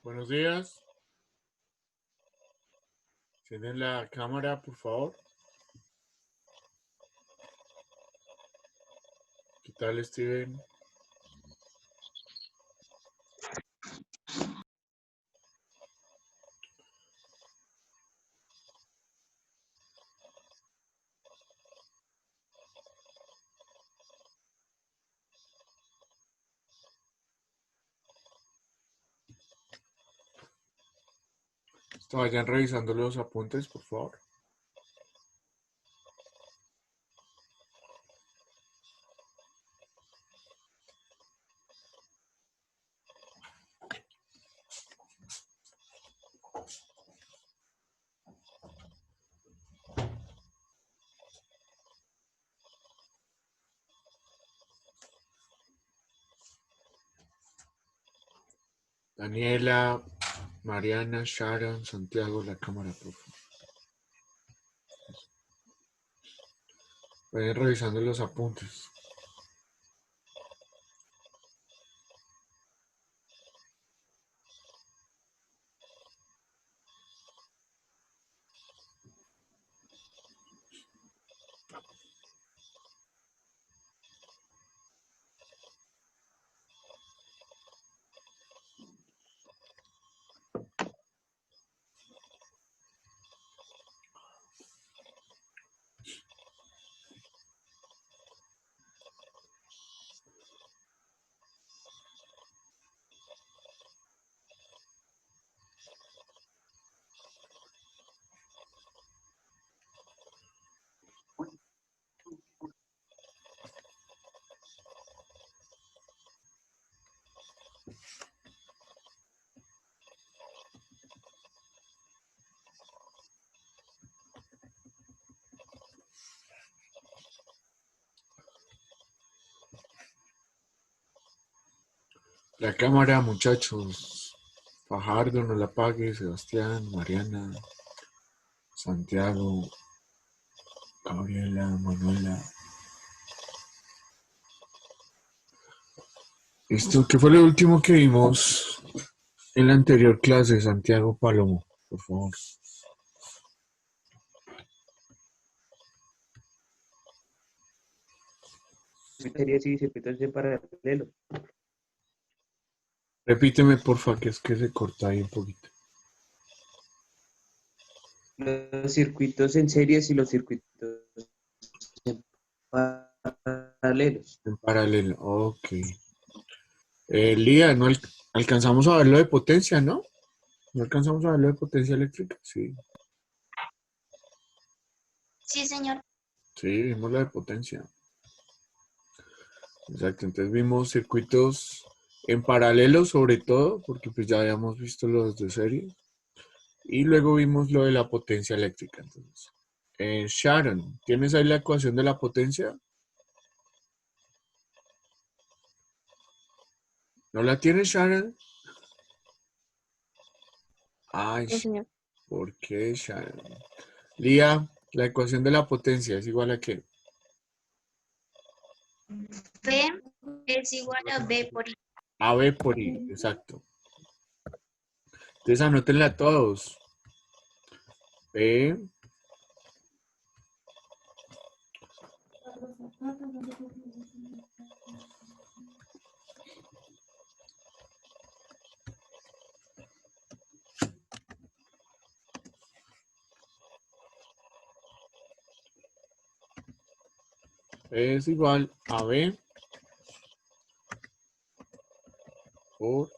Buenos días. Tienen la cámara, por favor. ¿Qué tal, Steven? Vayan revisando los apuntes, por favor. Daniela, Mariana, Sharon, Santiago, la cámara, por favor. Vayan revisando los apuntes. La cámara, muchachos. Fajardo, no la apague. Sebastián, Mariana, Santiago, Gabriela, Manuela. Esto, ¿qué fue lo último que vimos en la anterior clase, Santiago Palomo? Por favor. Series y circuitos de paralelo. Repíteme, porfa, que es que se corta ahí un poquito. Los circuitos en series y los circuitos en paralelos. En paralelo, ok. Lía, no alcanzamos a ver lo de potencia, ¿no? ¿No alcanzamos a ver lo de potencia eléctrica? Sí. Sí, señor. Sí, vimos lo de potencia. Exacto, entonces vimos circuitos en paralelo sobre todo, porque pues ya habíamos visto los de serie. Y luego vimos lo de la potencia eléctrica. Entonces, Sharon, ¿tienes ahí la ecuación de la potencia? ¿No la tienes, Sharon? Ay, Sí, señor. ¿por qué, Sharon? Lía, la ecuación de la potencia es igual a ¿qué? P es igual a B por I. A B por I, exacto. Entonces anótenla todos. P es igual a B por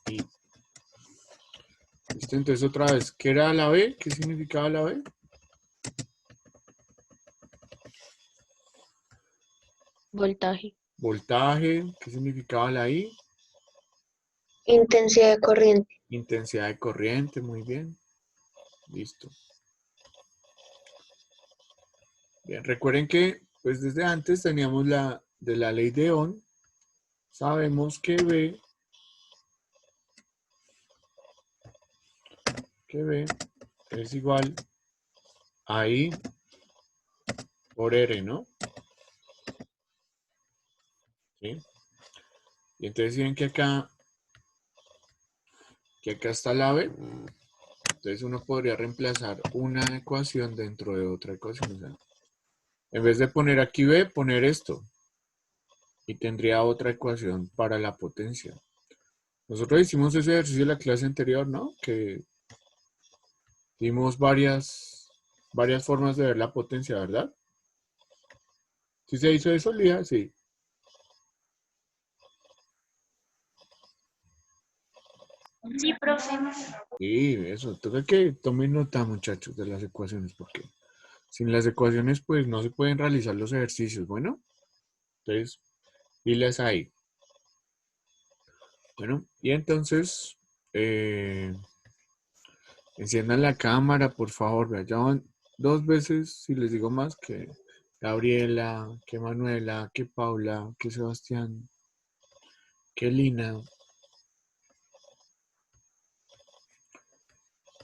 I. ¿Listo? Entonces otra vez, ¿qué era la B? ¿Qué significaba la B? Voltaje. Voltaje. ¿Qué significaba la I? Intensidad de corriente. Intensidad de corriente, muy bien. Listo. Bien, recuerden que pues desde antes teníamos de la ley de Ohm. Sabemos que B es igual a I por R, ¿no? ¿Sí? Y entonces ven que acá está la B. Entonces uno podría reemplazar una ecuación dentro de otra ecuación. O sea, en vez de poner aquí B, poner esto. Y tendría otra ecuación para la potencia. Nosotros hicimos ese ejercicio en la clase anterior, ¿no? Que dimos varias formas de ver la potencia, ¿verdad? ¿Sí se hizo eso, Lía? Sí. Sí, profe. Sí, eso. Toca que tomen nota, muchachos, de las ecuaciones, porque sin las ecuaciones, pues, no se pueden realizar los ejercicios. Bueno, entonces, diles ahí. Bueno, y entonces, enciendan la cámara, por favor. Vea, ya van 2 veces, si les digo más, que Gabriela, que Manuela, que Paula, que Sebastián, que Lina.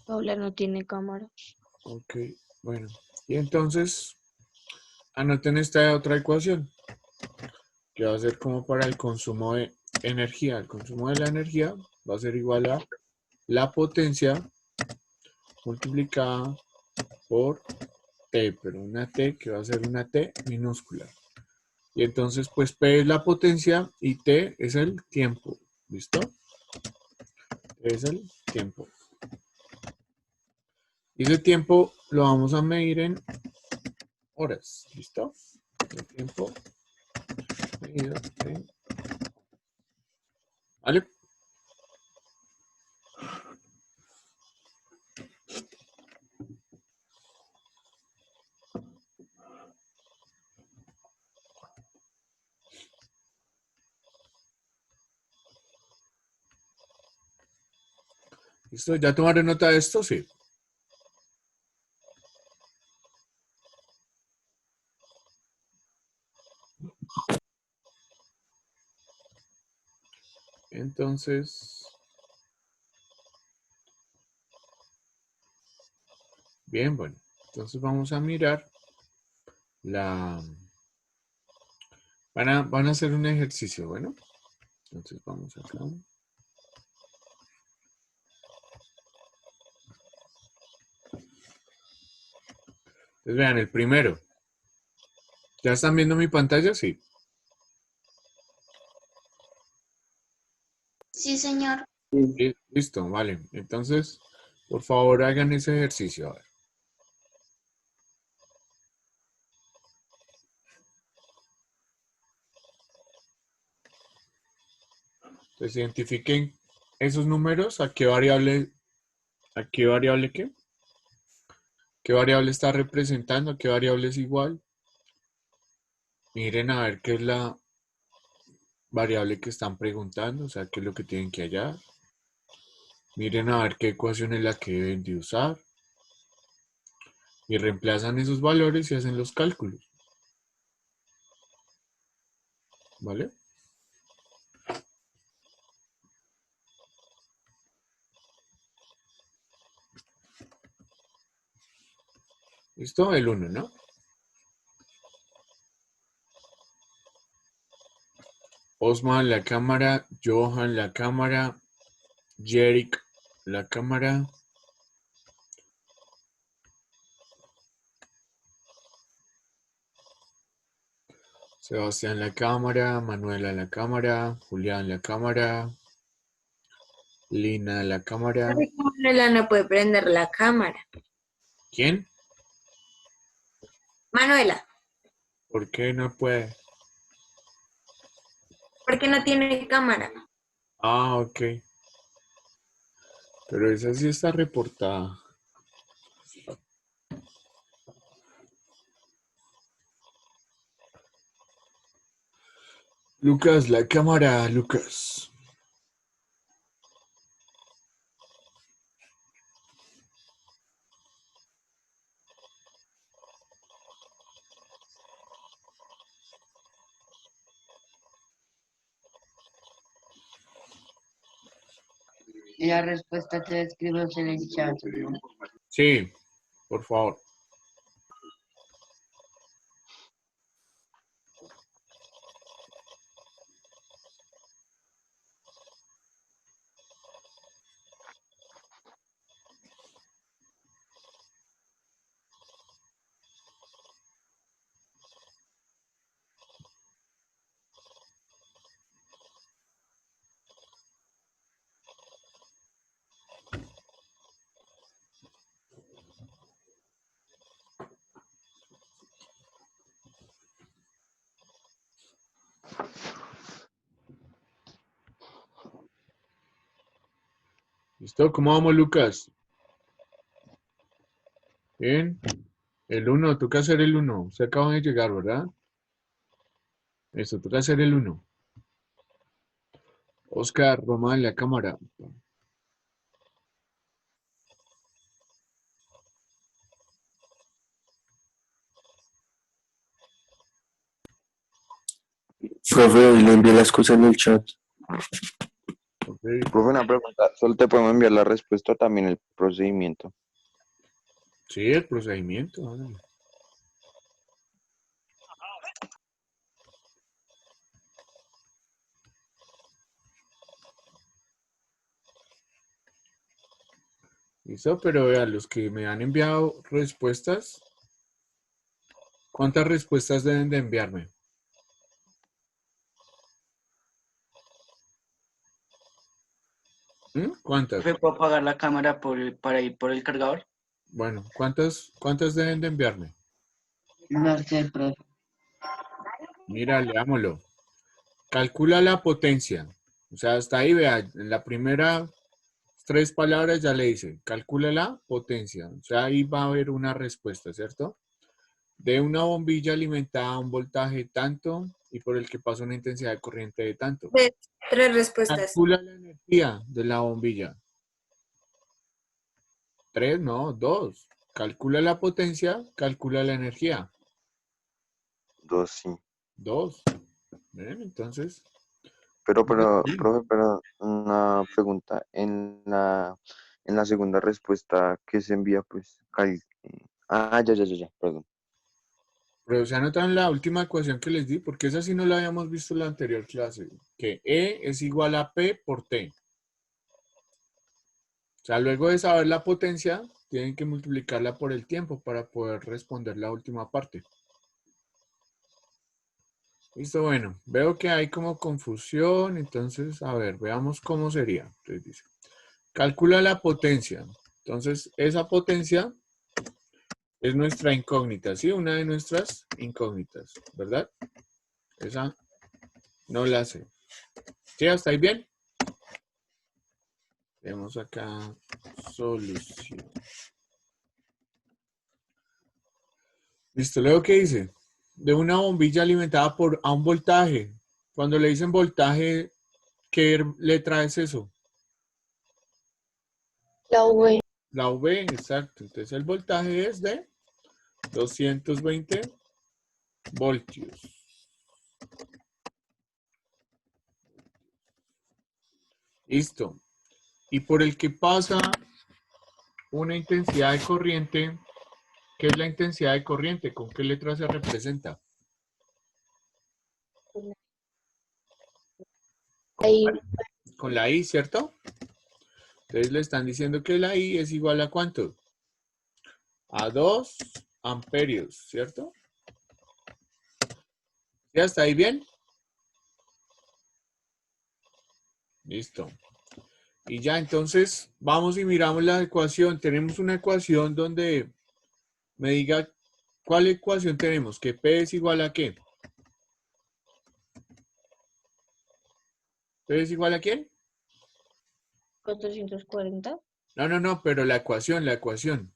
Paula no tiene cámara. Ok, bueno. Y entonces, anoten esta otra ecuación, que va a ser como para el consumo de energía. El consumo de la energía va a ser igual a la potencia multiplicada por T, pero una T que va a ser una T minúscula. Y entonces, pues P es la potencia y T es el tiempo. ¿Listo? T es el tiempo. Y ese tiempo lo vamos a medir en horas. ¿Listo? El tiempo medido en... ¿Vale? ¿Listo? ¿Ya tomaron nota de esto? Sí. Entonces, bien, bueno. Entonces vamos a mirar la... Van a hacer un ejercicio, bueno. Entonces vamos acá. Entonces vean, el primero. ¿Ya están viendo mi pantalla? Sí. Sí, señor. Sí. Listo, vale. Entonces, por favor, hagan ese ejercicio. A ver. Entonces, identifiquen esos números, a qué variable qué variable está representando, a qué variable es igual. Miren a ver qué es la variable que están preguntando, o sea, qué es lo que tienen que hallar. Miren a ver qué ecuación es la que deben de usar. Y reemplazan esos valores y hacen los cálculos. ¿Vale? ¿Listo? El 1, ¿no? Osman, la cámara. Johan, la cámara. Jerick, la cámara. Sebastián, la cámara. Manuela, la cámara. Julián, la cámara. Lina, la cámara. Sabe que Manuela no puede prender la cámara. ¿Quién? Manuela, ¿Por qué no puede? ¿por qué no tiene cámara? Ah, ok. Pero esa sí está reportada. Lucas, la cámara, Lucas. Y la respuesta te la escribimos en el chat. Sí, por favor. ¿Listo? ¿Cómo vamos, Lucas? Bien. El 1, toca hacer el 1. Se acaban de llegar, ¿verdad? Eso, toca hacer el 1. Oscar, Román, la cámara. Profe, hoy le envié las cosas en el chat. Ok. Profe, una pregunta. ¿Solo te podemos enviar la respuesta o también el procedimiento? Sí, el procedimiento. Hágale. Listo, pero vean, los que me han enviado respuestas, ¿cuántas respuestas deben de enviarme? ¿Cuántas? Profe, ¿puedo apagar la cámara para ir por el cargador? Bueno, ¿cuántas deben de enviarme? No sé, profe. Mira, leámoslo. Calcula la potencia. O sea, hasta ahí, vea, en la primera 3 palabras ya le dice, calcula la potencia. O sea, ahí va a haber una respuesta, ¿cierto? De una bombilla alimentada a un voltaje tanto y por el que pasa una intensidad de corriente de tanto. Tres respuestas. Calcula la energía de la bombilla. 3, no, 2. Calcula la potencia, calcula la energía. 2, sí. 2. Bien, entonces. Profe, pero una pregunta. En la segunda respuesta que se envía, pues, ya, perdón. Pero se anotan la última ecuación que les di, porque esa sí no la habíamos visto en la anterior clase, que E es igual a P por T. O sea, luego de saber la potencia, tienen que multiplicarla por el tiempo para poder responder la última parte. Listo, bueno, veo que hay como confusión, entonces, a ver, veamos cómo sería. Entonces dice, calcula la potencia. Entonces, esa potencia es nuestra incógnita, ¿sí? Una de nuestras incógnitas, ¿verdad? Esa no la sé. ¿Sí? ¿Hasta ahí bien? Vemos acá solución. Listo, luego ¿qué dice? De una bombilla alimentada a un voltaje. Cuando le dicen voltaje, ¿qué letra es eso? La V. La V, exacto. Entonces el voltaje es de 220 voltios. Listo. Y por el que pasa una intensidad de corriente, ¿qué es la intensidad de corriente? ¿Con qué letra se representa? Ahí. Con la I, ¿cierto? Entonces le están diciendo que la I es igual a ¿cuánto? A 2 amperios, ¿cierto? ¿Ya está ahí bien? Listo. Y ya entonces vamos y miramos la ecuación. Tenemos una ecuación donde me diga cuál ecuación tenemos. Que P es igual a ¿qué? ¿P es igual a quién? 440. No, pero la ecuación, la ecuación.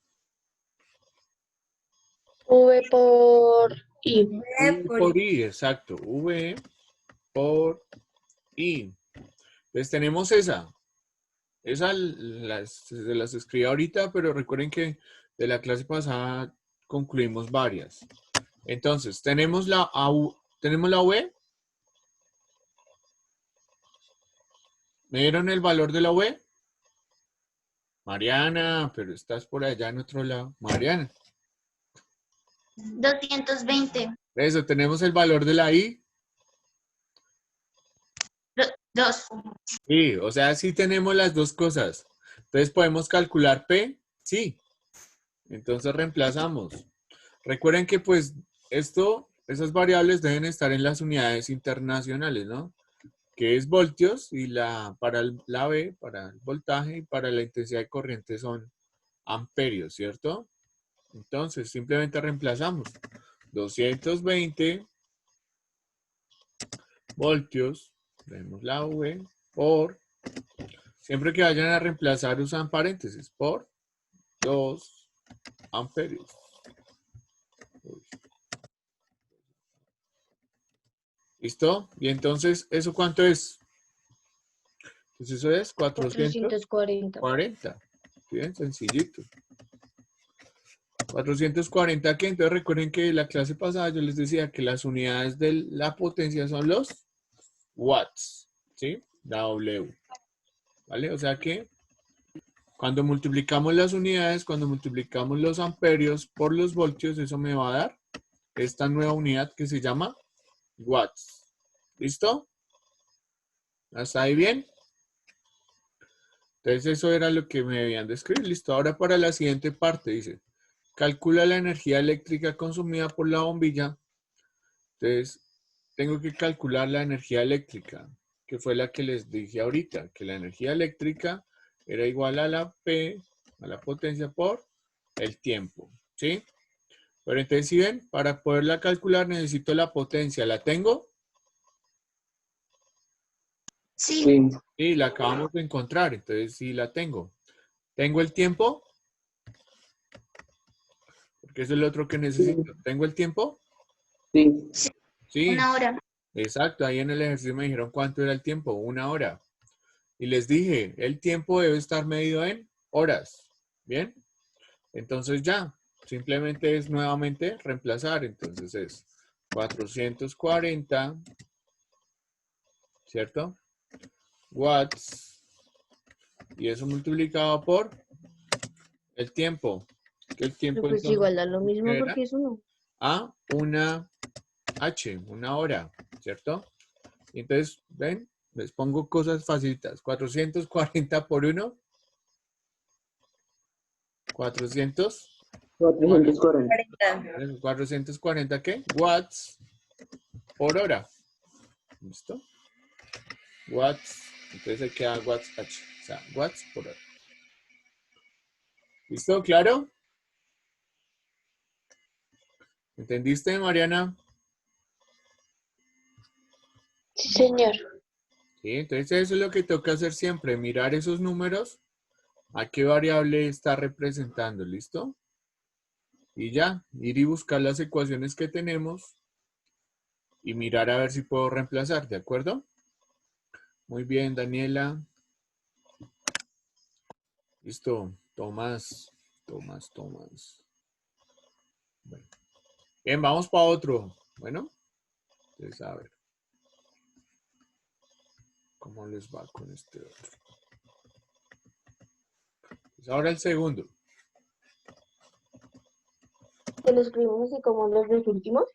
V por I. V por I, exacto. V por I. Entonces tenemos esa. Esa se las escribí ahorita, pero recuerden que de la clase pasada concluimos varias. Entonces, tenemos la V. ¿Me dieron el valor de la V? Mariana, pero estás por allá en otro lado. Mariana. 220. Eso, tenemos el valor de la I. 2. Sí, o sea, sí tenemos las dos cosas. Entonces podemos calcular P, sí. Entonces reemplazamos. Recuerden que pues esas variables deben estar en las unidades internacionales, ¿no? Que es voltios y para la B, para el voltaje y para la intensidad de corriente son amperios, ¿cierto? Entonces simplemente reemplazamos 220 voltios, vemos la V, por, siempre que vayan a reemplazar usan paréntesis, por 2 amperios. ¿Listo? Y entonces, ¿eso cuánto es? Pues eso es 440. 440. Bien, sencillito. 440, ¿qué? Entonces recuerden que la clase pasada yo les decía que las unidades de la potencia son los watts, ¿sí? La W. ¿Vale? O sea que cuando multiplicamos las unidades, cuando multiplicamos los amperios por los voltios, eso me va a dar esta nueva unidad que se llama watts. ¿Listo? ¿Hasta ahí bien? Entonces eso era lo que me debían de escribir. Listo. Ahora para la siguiente parte dice, calcula la energía eléctrica consumida por la bombilla. Entonces tengo que calcular la energía eléctrica, que fue la que les dije ahorita, que la energía eléctrica era igual a la P, a la potencia por el tiempo. ¿Sí? Pero entonces, si ven, para poderla calcular necesito la potencia. ¿La tengo? Sí. Sí, la acabamos de encontrar. Entonces, sí la tengo. ¿Tengo el tiempo? Porque eso es lo otro que necesito. ¿Tengo el tiempo? Sí. Sí, Una hora. exacto. Ahí en el ejercicio me dijeron cuánto era el tiempo. 1 hora. Y les dije, el tiempo debe estar medido en horas. ¿Bien? Entonces ya. Simplemente es nuevamente reemplazar. Entonces es 440, ¿cierto? Watts. Y eso multiplicado por el tiempo. Que el tiempo Pues entonces, igual da lo mismo ¿qué era? porque eso no. A una H, 1 hora, ¿cierto? Y entonces, ven, les pongo cosas facilitas. 440 por 1. 400. 440. 440, ¿qué? Watts por hora. ¿Listo? Watts. Entonces se queda watts H. O sea, watts por hora. ¿Listo? ¿Claro? ¿Entendiste, Mariana? Sí, señor. Sí, entonces eso es lo que toca hacer siempre. Mirar esos números. ¿A qué variable está representando? ¿Listo? Y ya, ir y buscar las ecuaciones que tenemos y mirar a ver si puedo reemplazar, ¿de acuerdo? Muy bien, Daniela. Listo. Tomás. Bueno. Bien, vamos para otro. Bueno, entonces a ver. ¿Cómo les va con este otro? Pues ahora el segundo. ¿Te lo escribimos así como los dos últimos?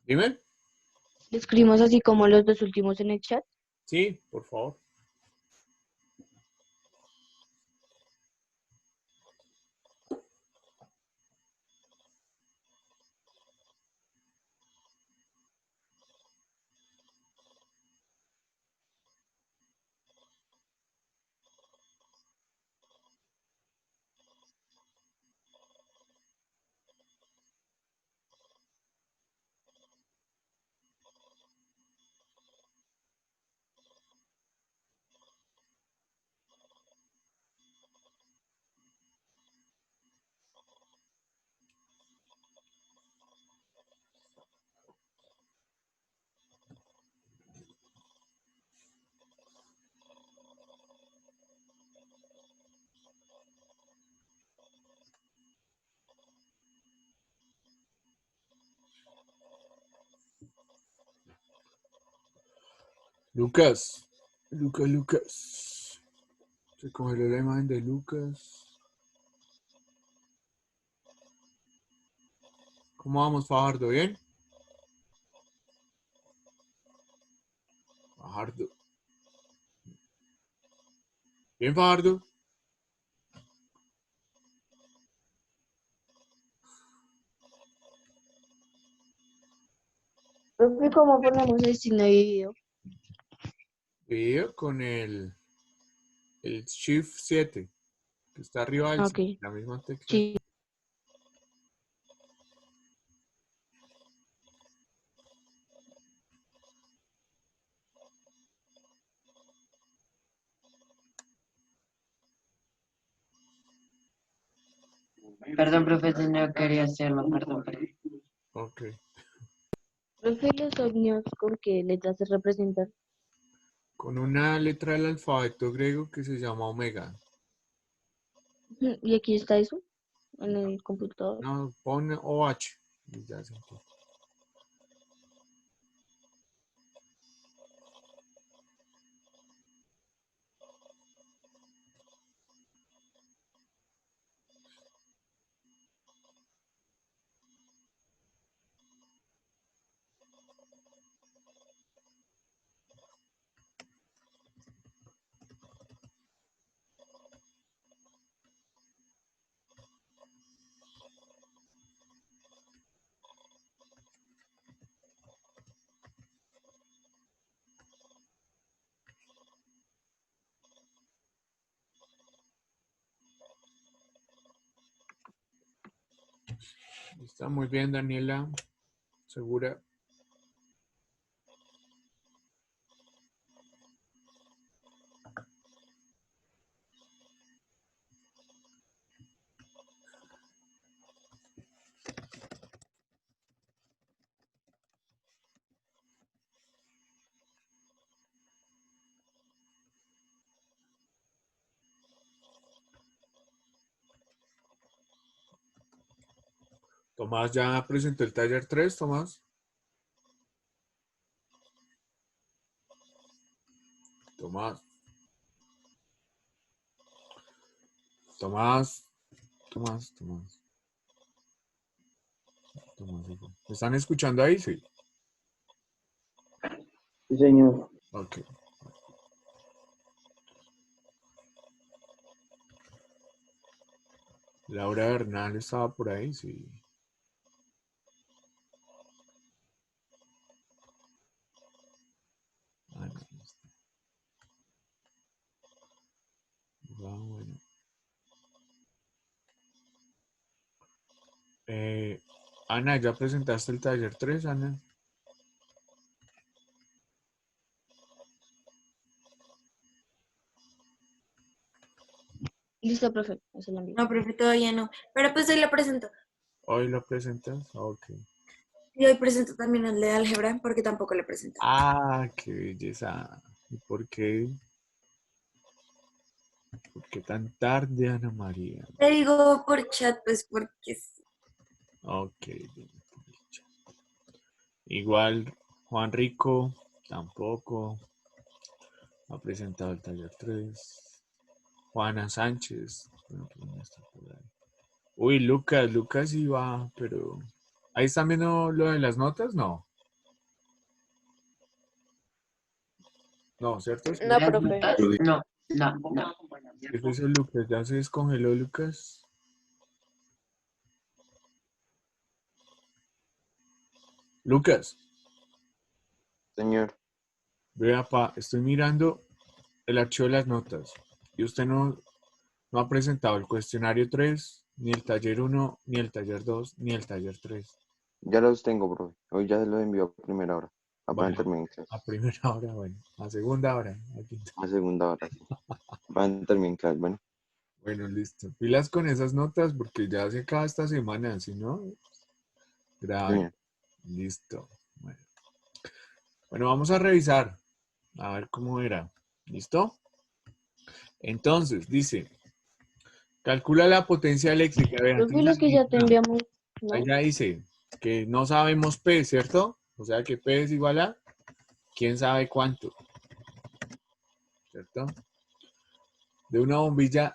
Dime. ¿Lo escribimos así como los dos últimos en el chat? Sí, por favor. Lucas. Lucas. Se congeló la imagen de Lucas. ¿Cómo vamos, Fajardo? ¿Bien? Fajardo. ¿Bien, Fajardo? Profe, ¿cómo ponemos el signo dividido? Video con el Shift 7, que está arriba del Ok, la misma tecla. sí. Perdón, profe, no quería hacerlo, perdón. Ok. Profe, los ovnios, ¿con qué letras se representan? Con una letra del alfabeto griego que se llama omega. ¿Y aquí está eso? En el computador. No, pon OH. Y ya se entiende. Está muy bien, Daniela. Segura. Tomás ya presentó el taller 3, Tomás. Tomás. Tomás. Tomás, Tomás. Tomás. ¿Me están escuchando ahí? Sí. Sí, señor. Ok. Laura Bernal estaba por ahí, sí. Ah, no, no está. Ah, bueno. Ana, ¿ya presentaste el taller 3, Ana? Listo, profe. Eso lo envío. No, profe, todavía no. Pero pues hoy lo presento. ¿Hoy lo presentas? Ok. Y hoy presento también el de álgebra porque tampoco lo presento. Ah, qué belleza. ¿Y por qué? ¿Por qué tan tarde, Ana María? Te digo por chat, pues porque sí. Ok. Bien. Igual, Juan Rico tampoco ha presentado el taller 3. Juana Sánchez. Bueno, ¿quién está por ahí? Uy, Lucas iba, pero... ¿Ahí están viendo lo de las notas? No. No, ¿cierto? No, profe. No, no, no. ¿Qué fue eso, Lucas? ¿Ya se descongeló, Lucas? Lucas, Señor, vea, estoy mirando el archivo de las notas y usted no ha presentado el cuestionario 3, ni el taller 1, ni el taller 2, ni el taller 3. ya los tengo, bro. Hoy ya los envió a primera hora. Bueno, Apenas termine clase. a primera hora, bueno, a segunda hora, a quinta. A segunda hora, sí. Apenas termine clase. Bueno, Bueno, listo. Pilas con esas notas porque ya se acaba esta semana, si no, grave. señor. Listo. Bueno, vamos a revisar. A ver cómo era. ¿Listo? Entonces, dice, calcula la potencia eléctrica. Profe, lo que ya te enviamos, Ahí ¿no? ya dice que no sabemos P, ¿cierto? O sea que P es igual a quién sabe cuánto. ¿Cierto? de una bombilla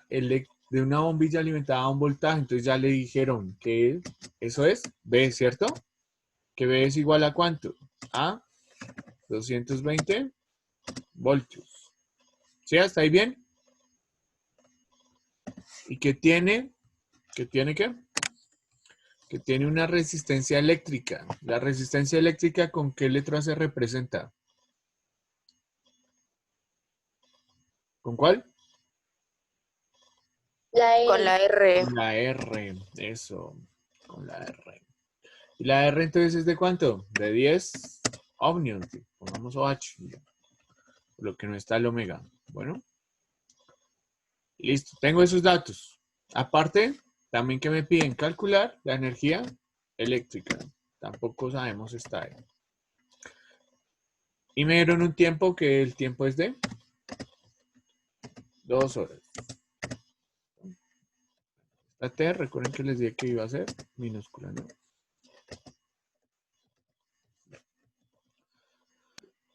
alimentada a un voltaje. Entonces ya le dijeron que eso es B, ¿cierto? Que B es igual a ¿cuánto? A 220 voltios. ¿Sí? ¿Hasta ahí bien? ¿Y qué tiene? ¿Qué tiene qué? Que tiene una resistencia eléctrica. La resistencia eléctrica, ¿con qué letra se representa? ¿Con cuál? Con la R. Con la R, eso, con la R. ¿Y la R entonces es de cuánto? De 10 ohmios, pongamos OH, por lo que no está el omega. Bueno, listo, tengo esos datos. Aparte, también que me piden calcular la energía eléctrica. Tampoco sabemos esta ahí. Y me dieron un tiempo que el tiempo es de 2 horas. La T, recuerden que les dije que iba a ser minúscula, ¿no?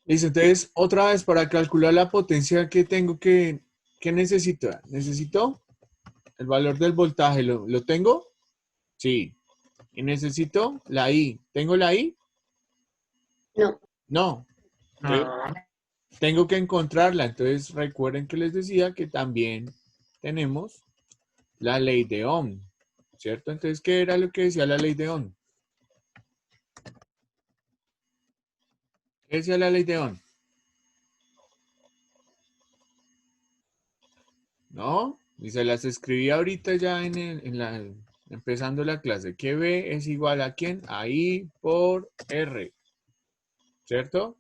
Listo, entonces, otra vez para calcular la potencia que tengo ¿qué necesito? Necesito el valor del voltaje. ¿Lo tengo? Sí. Y necesito la I. ¿Tengo la I? No. No. Entonces, tengo que encontrarla. Entonces, recuerden que les decía que también tenemos la ley de Ohm, ¿cierto? Entonces, ¿qué era lo que decía la ley de Ohm? ¿Qué decía la ley de Ohm? ¿No? Y se las escribí ahorita ya empezando la clase. Que B es igual a ¿quién? A I por R. ¿Cierto?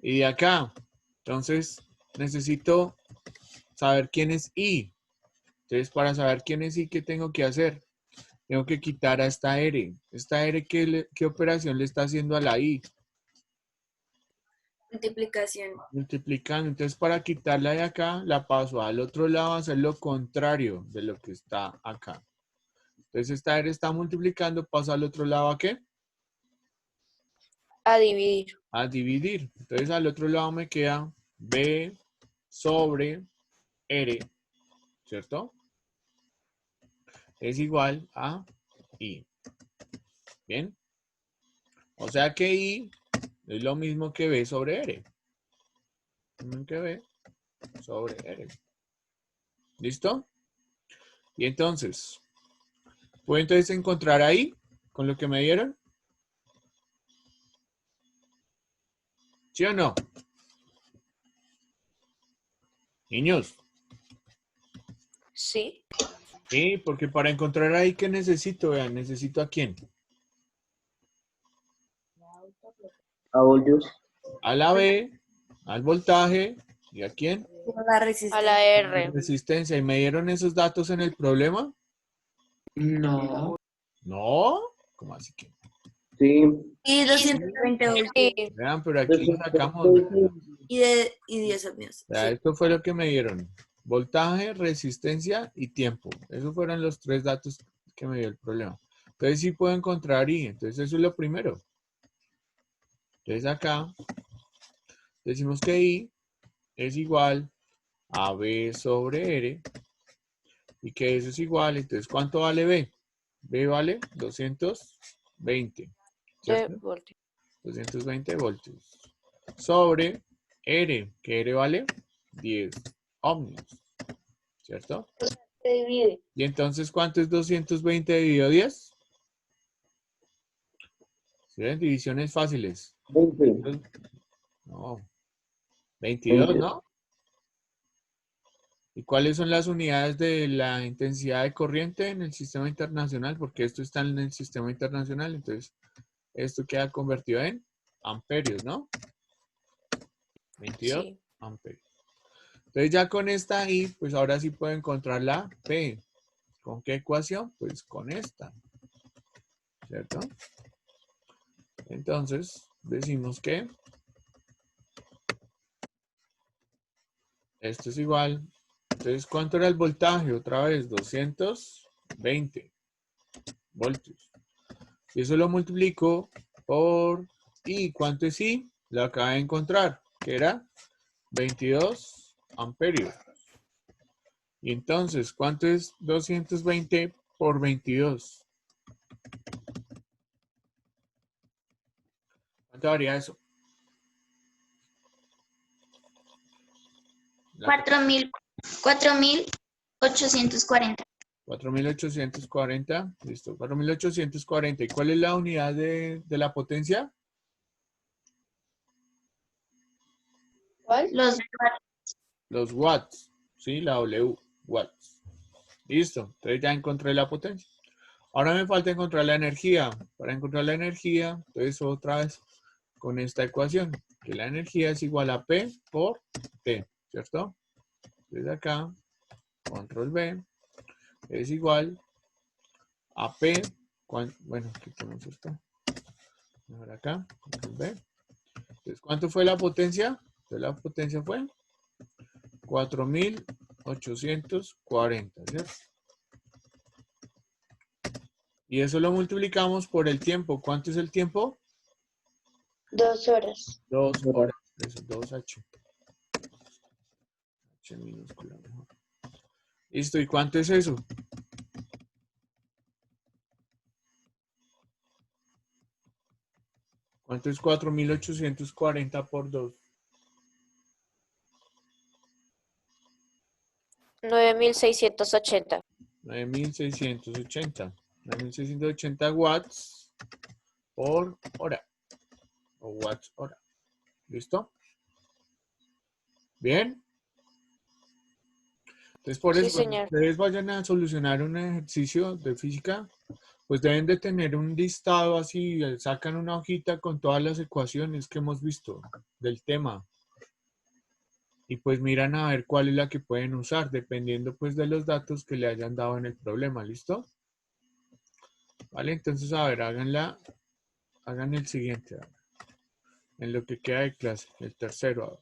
Y de acá, entonces, necesito saber quién es I. Entonces, para saber quién es I, ¿qué tengo que hacer? Tengo que quitar a esta R. ¿Esta R qué operación le está haciendo a la I? Multiplicación. Multiplicando. Entonces, para quitarla de acá, la paso al otro lado a hacer lo contrario de lo que está acá. Entonces, esta R está multiplicando, pasa al otro lado ¿a qué? A dividir. A dividir. Entonces, al otro lado me queda B sobre R, ¿cierto? Es igual a I. ¿Bien? O sea que I es lo mismo que B sobre R. Lo mismo que B sobre R. ¿Listo? Y entonces, ¿puedo entonces encontrar ahí con lo que me dieron? ¿Sí o no? Niños. Sí. Sí, porque para encontrar ahí, ¿qué necesito? Vean, ¿necesito a quién? A voltios. A la B, al voltaje, ¿y a quién? La A resistencia. la R. Resistencia. ¿Y me dieron esos datos en el problema? No. No. ¿Cómo así que? Sí. Y 220 voltios. Sí. Vean, pero aquí lo sacamos. Y 10 ohmios. Ya, Sí. esto fue lo que me dieron. Voltaje, resistencia y tiempo. Esos fueron los 3 datos que me dio el problema. Entonces sí puedo encontrar I. Entonces eso es lo primero. Entonces acá decimos que I es igual a B sobre R. Y que eso es igual. Entonces, ¿cuánto vale B? B vale 220. ¿Cierto? Voltios. 220 voltios. Sobre R, que R vale 10 ohmios. ¿Cierto? Se divide. Y entonces, ¿cuánto es 220 dividido 10? ¿Sí ven? Divisiones fáciles. 20. No. 22, 20. ¿no? ¿Y cuáles son las unidades de la intensidad de corriente en el sistema internacional? Porque esto está en el sistema internacional, entonces esto queda convertido en amperios, ¿no? 22 Sí. amperios. Entonces ya con esta I, pues ahora sí puedo encontrar la P. ¿Con qué ecuación? Pues con esta. ¿Cierto? Entonces decimos que esto es igual. Entonces, ¿cuánto era el voltaje? Otra vez, 220 voltios. Y eso lo multiplico por I. ¿Cuánto es I? Lo acabo de encontrar, que era 22 amperios. Y entonces, ¿cuánto es 220 por 22? ¿Cuánto daría eso? 4.840. 4.840, listo, 4.840. ¿Y cuál es la unidad de la potencia? ¿Cuál? Los watts, ¿sí? La W, watts. Listo, entonces ya encontré la potencia. Ahora me falta encontrar la energía. Para encontrar la energía, entonces otra vez con esta ecuación, que la energía es igual a P por T, ¿cierto? Entonces acá, control V, es igual a P, bueno, quitamos esto, mejor acá, control V. Entonces, ¿cuánto fue la potencia? Entonces la potencia fue 4.840, ¿cierto? Y eso lo multiplicamos por el tiempo. ¿Cuánto es el tiempo? 2 horas. 2 horas. Eso, 2H. H minúscula mejor. Listo, ¿y cuánto es eso? ¿Cuánto es 4.840 por 2? 9.680. 9.680. 9.680 watts por hora. O watts hora. ¿Listo? ¿Bien? Entonces, por Sí, eso, cuando señor. ustedes vayan a solucionar un ejercicio de física, pues deben de tener un listado así, sacan una hojita con todas las ecuaciones que hemos visto del tema. Y pues miran a ver cuál es la que pueden usar, dependiendo pues de los datos que le hayan dado en el problema, ¿listo? Vale, entonces a ver, hagan el siguiente, en lo que queda de clase, el tercero. A ver.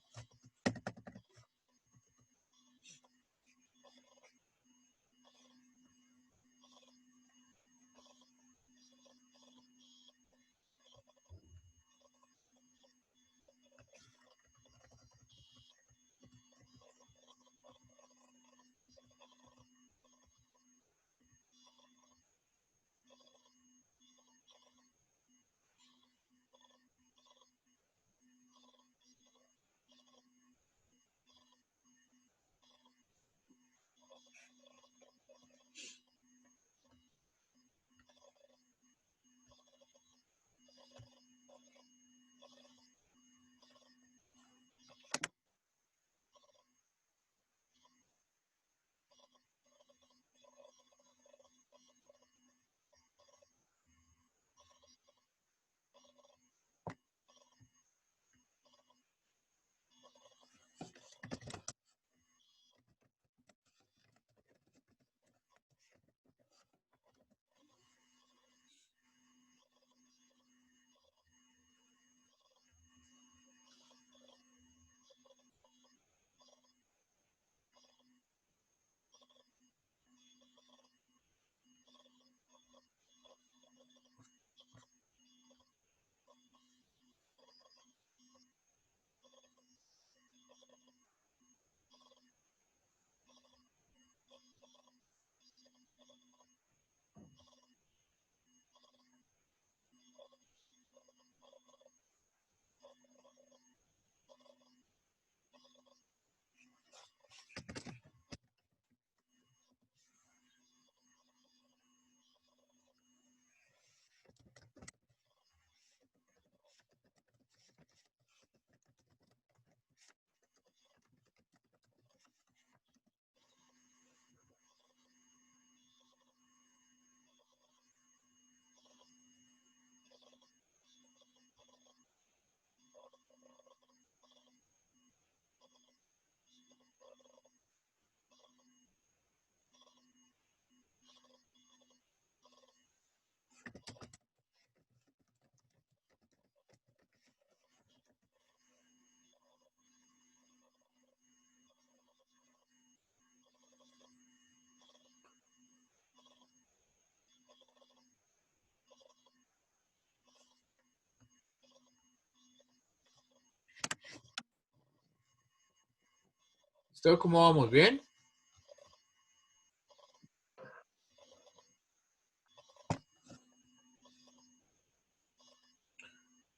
¿Listo? ¿Cómo vamos? ¿Bien?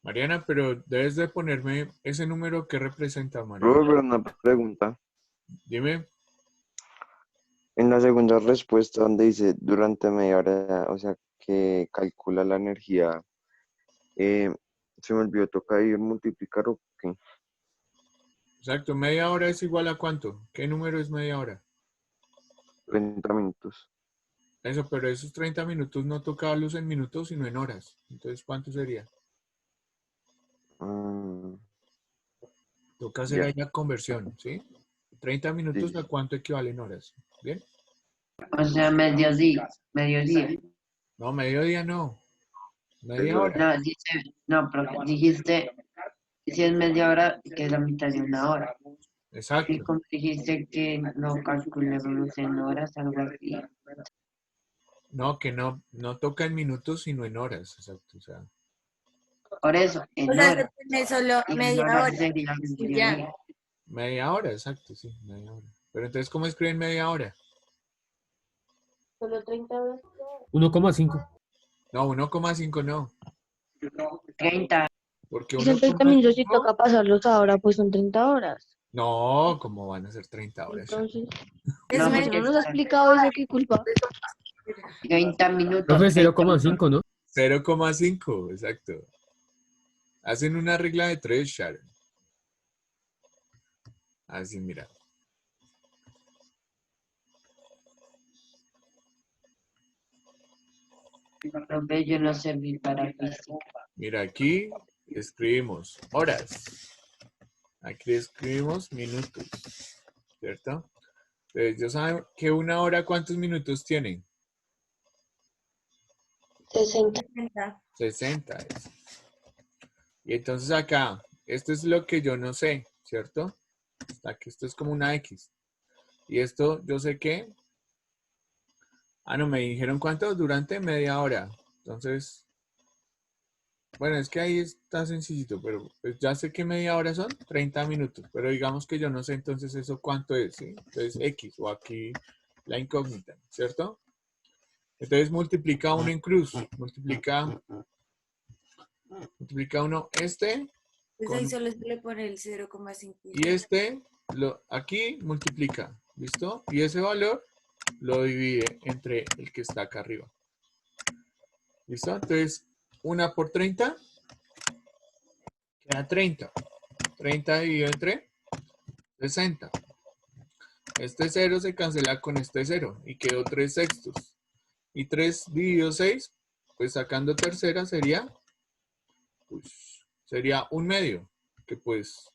Mariana, pero debes de ponerme ese número que representa, Mariana. Profe, pero una pregunta. Dime. En la segunda respuesta donde dice durante media hora, o sea, que calcula la energía, se me olvidó, toca ir multiplicar o qué. Exacto, media hora es igual a ¿cuánto? ¿Qué número es media hora? 30 minutos. Eso, pero esos 30 minutos no tocarlos en minutos, sino en horas. Entonces, ¿cuánto sería? Ah, Toca hacer ya, ahí la conversión, ¿sí? 30 minutos sí, a cuánto equivalen horas. ¿Bien? O sea, mediodía. Mediodía. No, mediodía no. Media eso hora. era. No, no, pero dijiste, si es media hora, que es la mitad de una hora. Y Exacto. como dijiste que no calculemos en horas, algo así. No, que no toca en minutos, sino en horas. Exacto. O sea, Por eso, O en sea, se horas. tiene solo Y en media horas hora. sería Y ya. mediodía. media hora, exacto, sí, media hora. Pero entonces, ¿cómo escriben media hora? Solo 30 horas. 1,5. No, 1,5 no. 30. Porque Y son 30 minutos y 1,5, toca pasarlos ahora, pues son 30 horas. no, ¿cómo van a ser 30 horas? Entonces, Es No, el media profesor no porque nos ha está explicado eso, ¿qué culpa? 30 minutos. Profe, 30 minutos. 0,5, ¿no? 0,5, exacto. Hacen una regla de 3, Sharon. Así, mira. Profe, yo no serví para física. Mira, aquí escribimos horas. Aquí escribimos minutos. ¿Cierto? Entonces, ¿ya saben que una hora cuántos minutos tiene? 60. 60 es. Y entonces acá, esto es lo que yo no sé, ¿cierto? Aquí esto es como una X. Y esto, yo sé que... Ah, no, me dijeron cuánto durante media hora. Entonces, bueno, es que ahí está sencillito, pero pues ya sé que media hora son 30 minutos. Pero digamos que yo no sé entonces eso cuánto es, ¿sí? Entonces, X o aquí la incógnita, ¿cierto? Entonces multiplica uno en cruz. Multiplica uno este Pues ahí solo se le pone el 0,5. y este, aquí multiplica, ¿listo? Y ese valor lo divide entre el que está acá arriba. ¿Listo? Entonces, 1 por 30 queda 30. 30 dividido entre 60. Este 0 se cancela con este 0 y quedó 3 sextos. Y 3 dividido 6, pues sacando tercera sería, pues, sería 1/2, que pues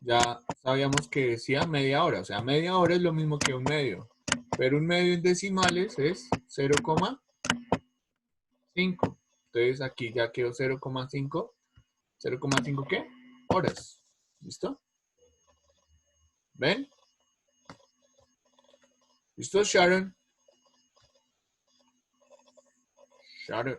ya sabíamos que decía media hora. O sea, media hora es lo mismo que 1/2. Pero 1/2 en decimales es 0,5. Entonces aquí ya quedó 0,5. ¿0,5 qué? Horas. ¿Listo? ¿Ven? ¿Listo, Sharon? Sharon.